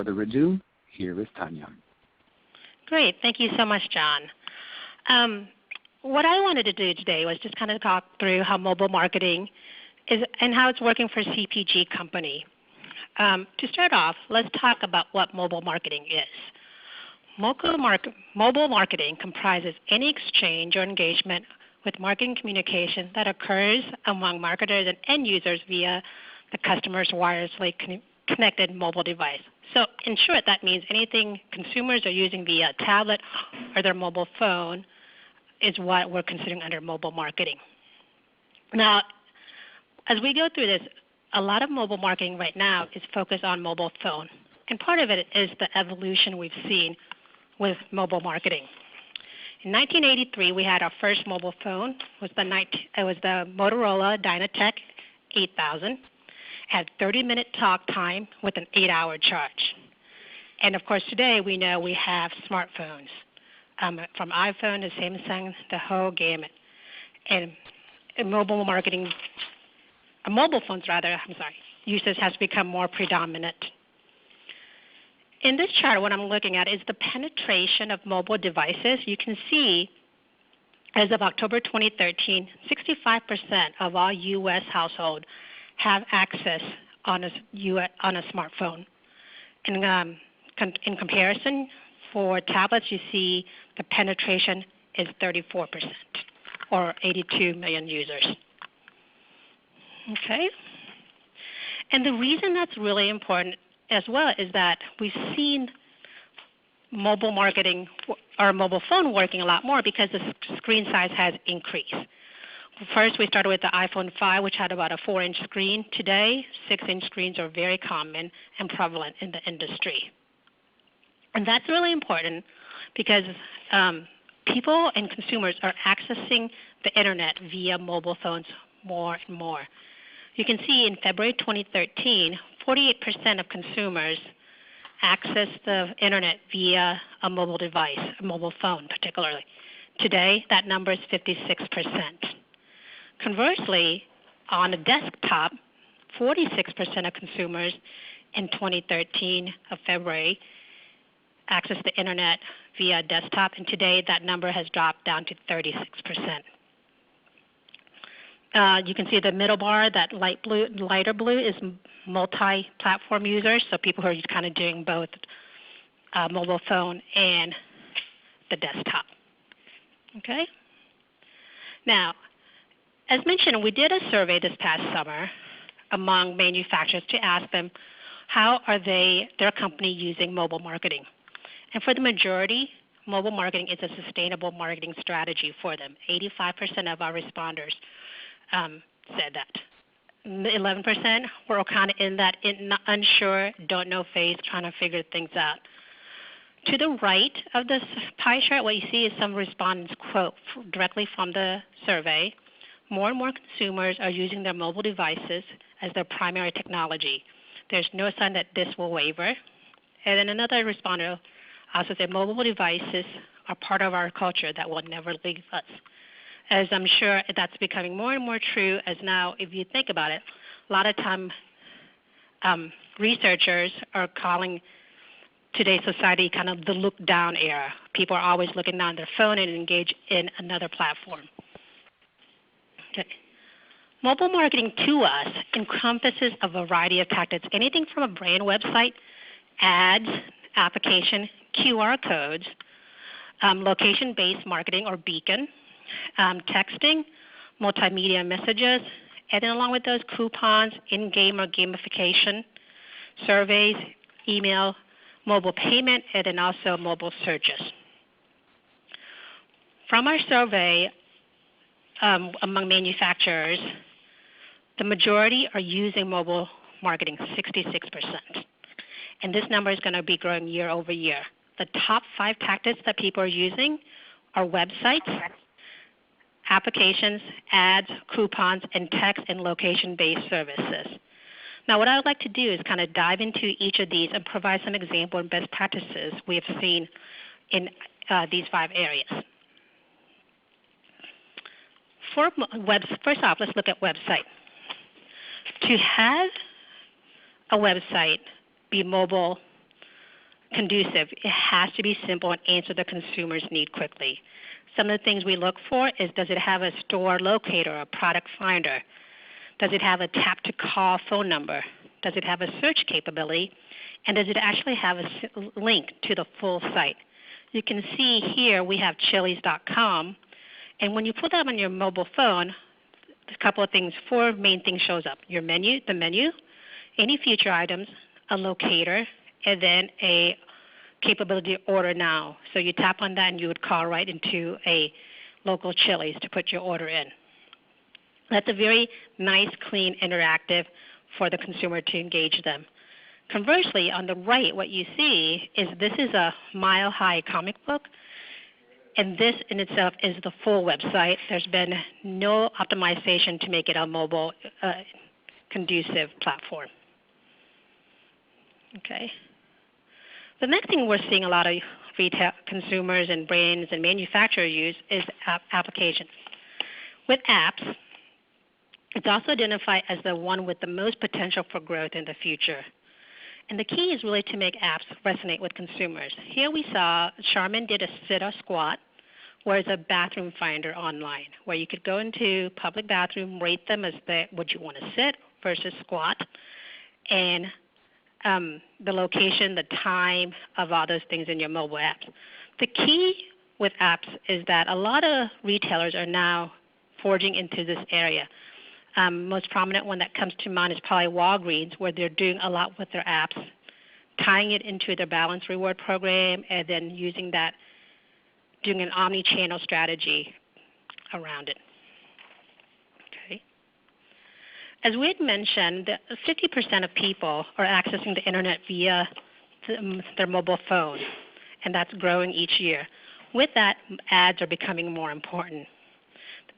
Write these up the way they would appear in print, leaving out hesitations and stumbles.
further ado, here is Tanya. Great. Thank you so much, John. What I wanted to do today was just kind of talk through how mobile marketing is and how it's working for CPG company. To start off, let's talk about what mobile marketing is. Mobile marketing comprises any exchange or engagement with marketing communication that occurs among marketers and end users via the customer's wirelessly connected mobile device. So in short, that means anything consumers are using via a tablet or their mobile phone is what we're considering under mobile marketing. Now, as we go through this, a lot of mobile marketing right now is focused on mobile phone. And part of it is the evolution we've seen with mobile marketing. In 1983, we had our first mobile phone. It was the Motorola Dynatec 8000. Had 30-minute talk time with an 8-hour charge. And of course, today we know we have smartphones, from iPhone to Samsung, the whole gamut. And mobile phones usage has become more predominant. In this chart, what I'm looking at is the penetration of mobile devices. You can see, as of October 2013, 65% of all U.S. households have access on a smartphone. And in comparison, for tablets, you see the penetration is 34%, or 82 million users. Okay? And the reason that's really important as well is that we've seen mobile marketing or mobile phone working a lot more because the screen size has increased. First, we started with the iPhone 5, which had about a 4-inch screen. Today, 6-inch screens are very common and prevalent in the industry. And that's really important because people and consumers are accessing the internet via mobile phones more and more. You can see in February 2013, 48% of consumers access the internet via a mobile device, a mobile phone particularly. Today, that number is 56%. Conversely, on a desktop, 46% of consumers in 2013 of February access the internet via desktop, and today that number has dropped down to 36%. You can see the middle bar, that lighter blue is multi-platform users, so people who are kind of doing both mobile phone and the desktop. Okay? Now, as mentioned, we did a survey this past summer among manufacturers to ask them how are their company using mobile marketing. And for the majority, mobile marketing is a sustainable marketing strategy for them. 85% of our responders said that. 11% were kind of in that unsure, don't know phase, trying to figure things out. To the right of this pie chart, what you see is some respondents quote directly from the survey. More and more consumers are using their mobile devices as their primary technology. There's no sign that this will waver. And then another responder also said mobile devices are part of our culture that will never leave us. As I'm sure that's becoming more and more true, as now, if you think about it, a lot of time researchers are calling today's society kind of the look-down era. People are always looking down their phone and engage in another platform. Okay. Mobile marketing to us encompasses a variety of tactics, anything from a brand website, ads, application, QR codes, location-based marketing or beacon, texting, multimedia messages, and then along with those coupons, in-game or gamification, surveys, email, mobile payment, and then also mobile searches. From our survey among manufacturers, the majority are using mobile marketing, 66%. And this number is going to be growing year over year. The top 5 tactics that people are using are websites, applications, ads, coupons, and text and location-based services. Now, what I would like to do is kind of dive into each of these and provide some example and best practices we have seen in these 5 areas. First off, let's look at website. To have a website be mobile conducive. It has to be simple and answer the consumer's need quickly. Some of the things we look for is, does it have a store locator or a product finder? Does it have a tap-to-call phone number? Does it have a search capability? And does it actually have a link to the full site? You can see here we have Chili's.com, and when you put that on your mobile phone, a couple of things, 4 main things shows up. Your menu, the menu, any future items, a locator, and then a capability to order now. So you tap on that and you would call right into a local Chili's to put your order in. That's a very nice, clean, interactive for the consumer to engage them. Conversely, on the right, what you see is this is a mile-high comic book, and this in itself is the full website. There's been no optimization to make it a mobile conducive platform. Okay. The next thing we're seeing a lot of retail consumers and brands and manufacturers use is applications. With apps, it's also identified as the one with the most potential for growth in the future. And the key is really to make apps resonate with consumers. Here we saw Charmin did a sit or squat, where it's a bathroom finder online, where you could go into public bathroom, rate them as would you want to sit versus squat, and the location, the time of all those things in your mobile apps. The key with apps is that a lot of retailers are now forging into this area. Most prominent one that comes to mind is probably Walgreens, where they're doing a lot with their apps, tying it into their Balance Reward program, and then using that, doing an omni-channel strategy around it. Okay. As we had mentioned, 50% of people are accessing the internet via their mobile phone, and that's growing each year. With that, ads are becoming more important.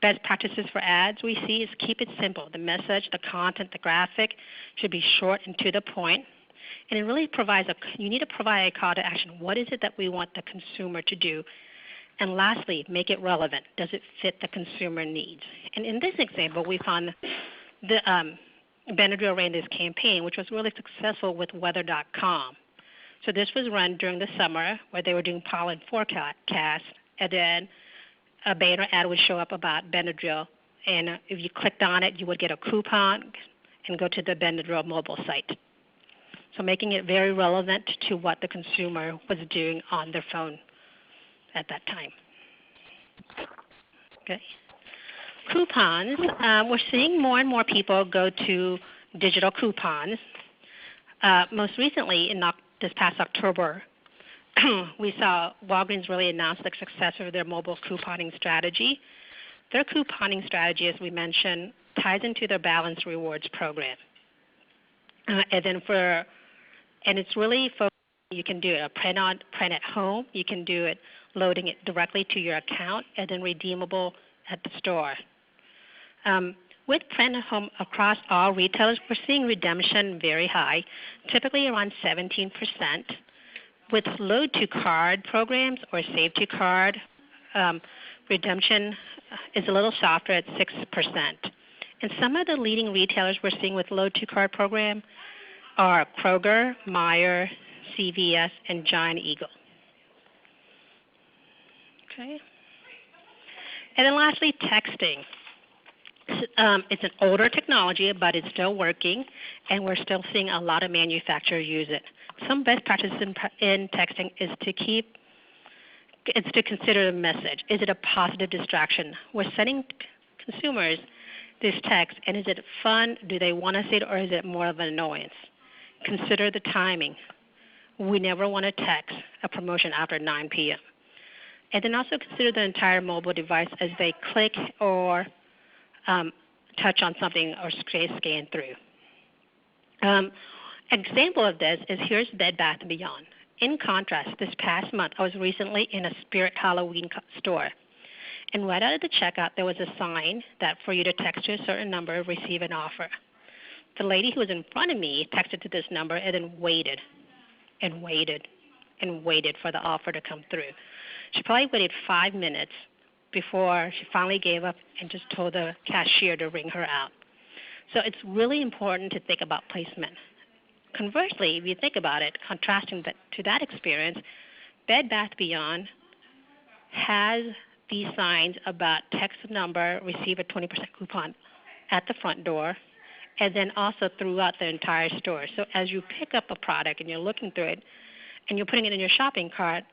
Best practices for ads we see is keep it simple. The message, the content, the graphic should be short and to the point. And it really provides you need to provide a call to action. What is it that we want the consumer to do? And lastly, make it relevant. Does it fit the consumer needs? And in this example, we found the Benadryl ran this campaign, which was really successful with weather.com. So this was run during the summer where they were doing pollen forecast, and then a banner ad would show up about Benadryl, and if you clicked on it, you would get a coupon and go to the Benadryl mobile site. So making it very relevant to what the consumer was doing on their phone at that time. Okay. Coupons, we're seeing more and more people go to digital coupons. Most recently, in this past October, we saw Walgreens really announce the success of their mobile couponing strategy. Their couponing strategy, as we mentioned, ties into their Balance Rewards program. And it's really focused. You can do it print at home. You can do it loading it directly to your account, and then redeemable at the store. With print at home across all retailers, we're seeing redemption very high, typically around 17%. With load to card programs or save to card, redemption is a little softer at 6%. And some of the leading retailers we're seeing with load to card program are Kroger, Meijer, CVS, and Giant Eagle. Okay. And then lastly, texting. It's an older technology, but it's still working, and we're still seeing a lot of manufacturers use it. Some best practices in texting is to consider the message. Is it a positive distraction? We're sending consumers this text, and is it fun? Do they want to see it, or is it more of an annoyance? Consider the timing. We never want to text a promotion after 9 p.m. And then also consider the entire mobile device as they click or touch on something or scan through. An example of this is here's Bed Bath & Beyond. In contrast, this past month, I was recently in a Spirit Halloween store. And right out of the checkout, there was a sign that for you to text to a certain number, receive an offer. The lady who was in front of me texted to this number and then waited and waited and waited for the offer to come through. She probably waited 5 minutes before she finally gave up and just told the cashier to ring her out. So it's really important to think about placement. conversely, if you think about it, contrasting that to that experience, Bed Bath & Beyond has these signs about text number, receive a 20% coupon at the front door, and then also throughout the entire store. So as you pick up a product and you're looking through it and you're putting it in your shopping cart,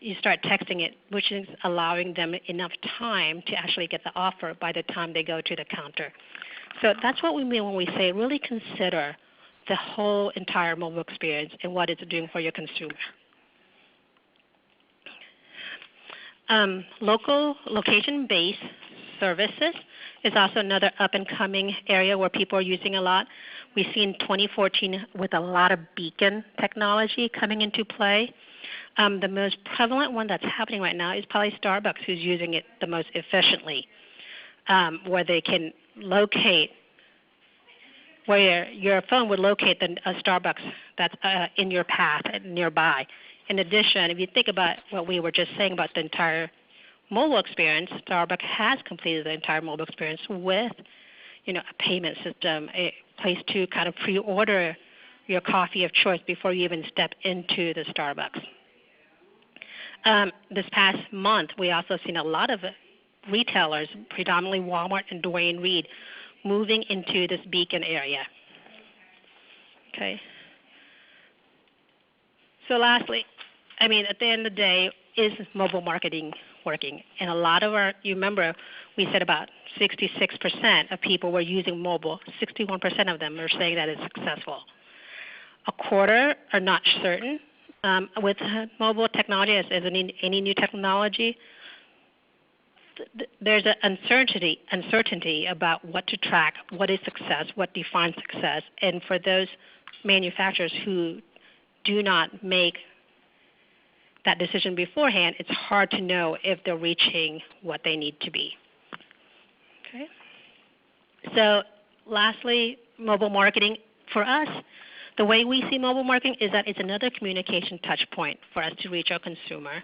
you start texting it, which is allowing them enough time to actually get the offer by the time they go to the counter. So that's what we mean when we say really consider the whole entire mobile experience and what it's doing for your consumer. Location-based services is also another up-and-coming area where people are using a lot. We've seen 2014 with a lot of beacon technology coming into play. The most prevalent one that's happening right now is probably Starbucks, who's using it the most efficiently, where they can locate where your phone would locate a Starbucks that's in your path nearby. In addition, if you think about what we were just saying about the entire mobile experience, Starbucks has completed the entire mobile experience with, a payment system, a place to kind of pre-order your coffee of choice before you even step into the Starbucks. This past month, we also seen a lot of retailers, predominantly Walmart and Duane Reade, moving into this beacon area. Okay. So lastly, at the end of the day, is mobile marketing working? And a lot of you remember we said about 66% of people were using mobile. 61% of them are saying that it's successful. A quarter are not certain. With mobile technology, as any new technology, there's an uncertainty about what to track, what is success, what defines success. And for those manufacturers who do not make that decision beforehand, it's hard to know if they're reaching what they need to be. Okay. So lastly, mobile marketing. For us, the way we see mobile marketing is that it's another communication touch point for us to reach our consumer.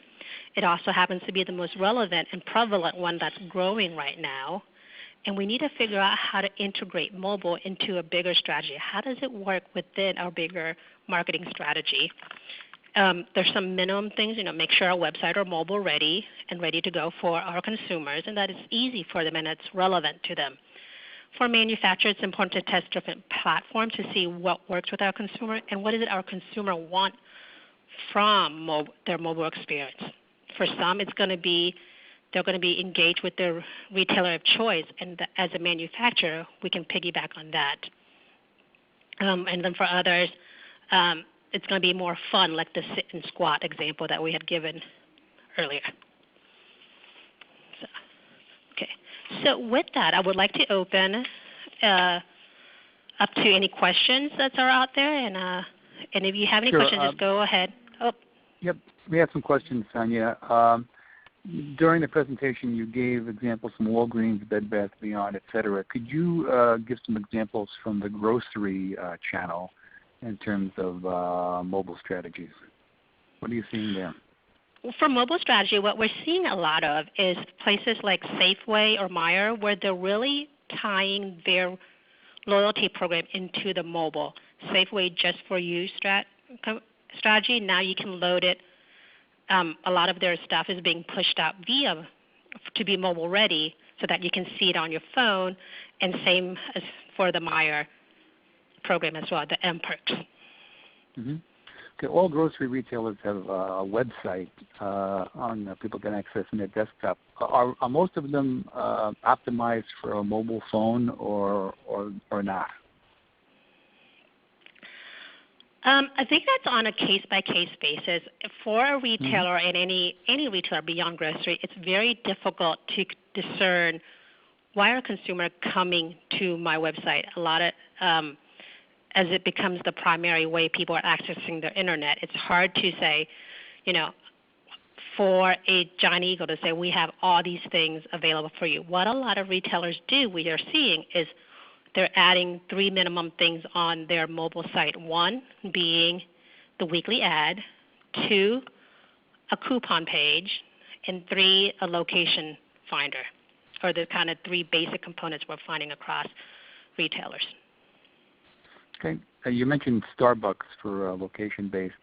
It also happens to be the most relevant and prevalent one that's growing right now. And we need to figure out how to integrate mobile into a bigger strategy. How does it work within our bigger marketing strategy? There's some minimum things, make sure our website are mobile ready and ready to go for our consumers, and that it's easy for them and it's relevant to them. For manufacturers, it's important to test different platforms to see what works with our consumer and what is it our consumer want from their mobile experience. For some, they're going to be engaged with their retailer of choice, and as a manufacturer, we can piggyback on that. And then for others, it's going to be more fun, like the sit and squat example that we had given earlier. So with that, I would like to open up to any questions that are out there, and if you have any questions, just go ahead. Oh. Yep, we have some questions, Tanya. During the presentation, you gave examples from Walgreens, Bed Bath & Beyond, et cetera. Could you give some examples from the grocery channel in terms of mobile strategies? What are you seeing there? For mobile strategy, what we're seeing a lot of is places like Safeway or Meijer, where they're really tying their loyalty program into the mobile. Safeway Just For You strategy, now you can load it. A lot of their stuff is being pushed out to be mobile ready so that you can see it on your phone, and same as for the Meijer program as well, the M-Perks. Mm-hmm. Okay, all grocery retailers have a website people can access in their desktop. Are most of them optimized for a mobile phone or not? I think that's on a case-by-case basis. For a retailer and any retailer beyond grocery, it's very difficult to discern why are consumers coming to my website. A lot of as it becomes the primary way people are accessing their internet, it's hard to say, for a Giant Eagle to say we have all these things available for you. What a lot of retailers do, we are seeing, is they're adding 3 minimum things on their mobile site. 1 being the weekly ad, 2 a coupon page, and 3 a location finder, or the kind of 3 basic components we're finding across retailers. Okay. You mentioned Starbucks for location-based.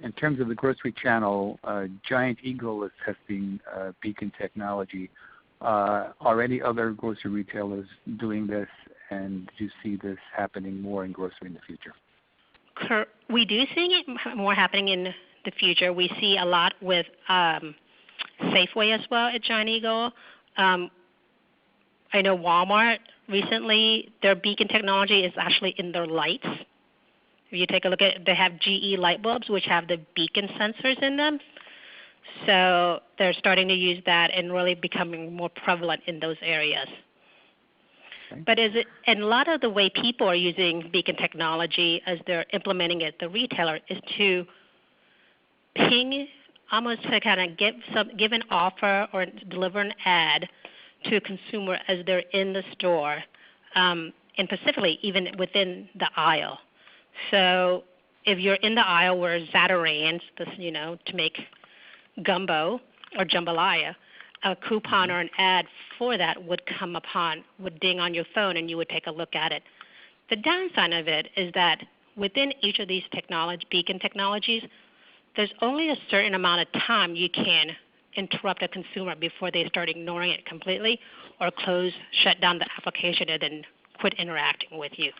In terms of the grocery channel, Giant Eagle is testing beacon technology. Are any other grocery retailers doing this, and do you see this happening more in grocery in the future? We do see it more happening in the future. We see a lot with Safeway as well at Giant Eagle. I know Walmart recently, their beacon technology is actually in their lights. If you take a look at, they have GE light bulbs which have the beacon sensors in them. So they're starting to use that and really becoming more prevalent in those areas. Okay. But and a lot of the way people are using beacon technology as they're implementing it, the retailer, is to ping, almost to kind of give an offer or deliver an ad to a consumer as they're in the store, and specifically even within the aisle. So if you're in the aisle where Zatarain's, to make gumbo or jambalaya, a coupon or an ad for that would ding on your phone and you would take a look at it. The downside of it is that within each of these beacon technologies, there's only a certain amount of time you can interrupt a consumer before they start ignoring it completely or shut down the application and then quit interacting with you.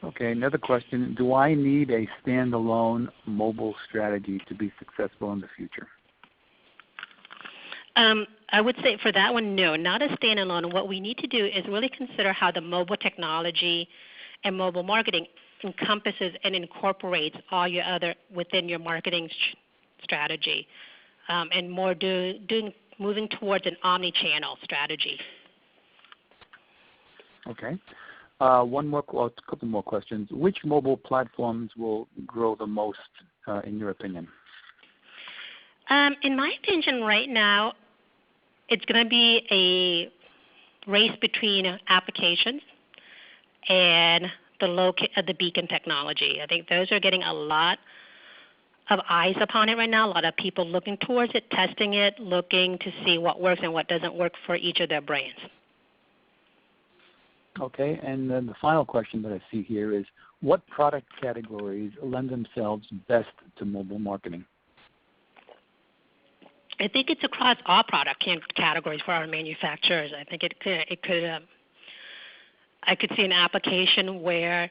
Okay, another question. Do I need a standalone mobile strategy to be successful in the future? I would say for that one, no, not a standalone. What we need to do is really consider how the mobile technology and mobile marketing encompasses and incorporates all your other within your marketing strategy, and more moving towards an omni-channel strategy. Okay. A couple more questions. Which mobile platforms will grow the most, in your opinion? In my opinion, right now, it's going to be a race between applications and the beacon technology. I think those are getting a lot of eyes upon it right now. A lot of people looking towards it, testing it, looking to see what works and what doesn't work for each of their brands. Okay, and then the final question that I see here is, what product categories lend themselves best to mobile marketing? I think it's across all product categories for our manufacturers. I think I could see an application where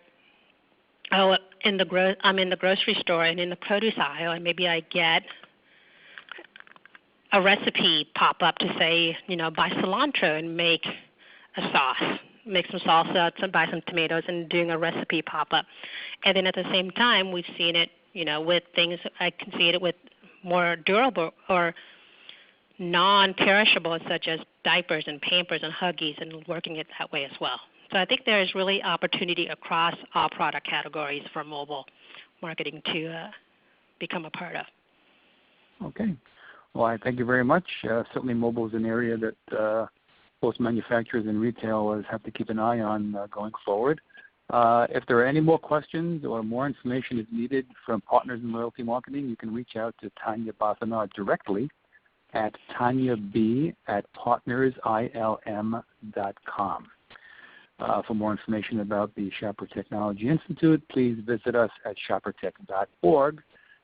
I'm in the grocery store and in the produce aisle, and maybe I get a recipe pop up to say, buy cilantro and make a sauce. Make some salsa, buy some tomatoes, and doing a recipe pop-up. And then at the same time, we've seen it, with things, I can see it with more durable or non-perishable, such as diapers and Pampers and Huggies, and working it that way as well. So I think there is really opportunity across all product categories for mobile marketing to become a part of. Okay. Well, I thank you very much. Certainly mobile is an area that both manufacturers and retailers have to keep an eye on going forward. If there are any more questions or more information is needed from Partners in Loyalty Marketing, you can reach out to Tanya Bothanar directly at tanyab@partnersilm.com. For more information about the Shopper Technology Institute, please visit us at shoppertech.org.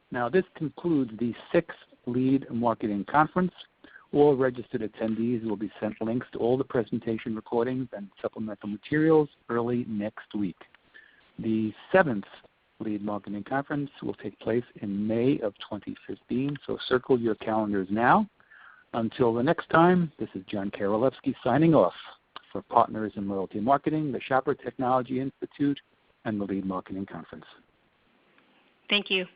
Now, this concludes the 6th Lead Marketing Conference. All registered attendees will be sent links to all the presentation recordings and supplemental materials early next week. The 7th Lead Marketing Conference will take place in May of 2015, so circle your calendars now. Until the next time, this is John Karolewski signing off for Partners in Loyalty Marketing, the Shopper Technology Institute, and the Lead Marketing Conference. Thank you.